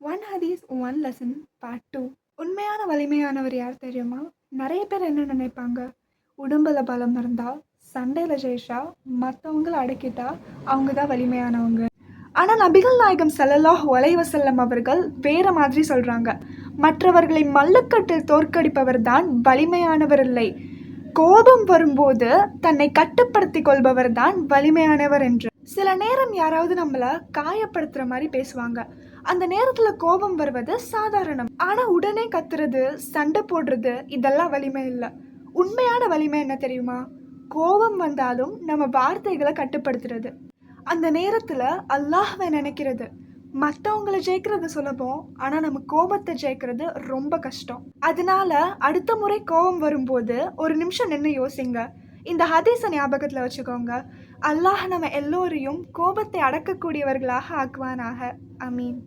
One ஹதீஸ் one lesson part two. உண்மையான வலிமையானவர் யார் தெரியுமா? நிறைய பேர் என்ன நினைப்பாங்க, உடம்புல பலம் இருந்தா, சண்டையில் ஜெயிச்சா, மற்றவங்கள அடக்கிட்டா அவங்க தான் வலிமையானவங்க. ஆனால் நபிகள் நாயகம் ஸல்லல்லாஹு அலைஹி வஸல்லம் அவர்கள் வேற மாதிரி சொல்றாங்க. மற்றவர்களை மல்லுக்கட்டில் தோற்கடிப்பவர் தான் வலிமையானவர் இல்லை, கோபம் வரும்போது தன்னை கட்டுப்படுத்தி கொள்பவர் தான் வலிமையானவர் என்று. சில நேரம் யாராவது நம்மளை காயப்படுத்துற மாதிரி பேசுவாங்க. அந்த நேரத்துல கோபம் வருவது சாதாரணம். ஆனா உடனே கத்துறது, சண்டை போடுறது இதெல்லாம் வலிமை இல்லை. உண்மையான வலிமை என்ன தெரியுமா? கோபம் வந்தாலும் நம்ம வார்த்தைகளை கட்டுப்படுத்துறது. அந்த நேரத்துல அல்லாஹ்வை நினைக்கிறது. மற்றவங்களை ஜெயிக்கிறது சுலபம், ஆனா நம்ம கோபத்தை ஜெயிக்கிறது ரொம்ப கஷ்டம். அதனால அடுத்த முறை கோபம் வரும்போது ஒரு நிமிஷம் நின்று யோசிங்க. இந்த ஹதீஸை ஞாபகத்துல வச்சுக்கோங்க. அல்லாஹ் நம்ம எல்லோரையும் கோபத்தை அடக்கக்கூடியவர்களாக ஆக்குவானாக. அமீன்.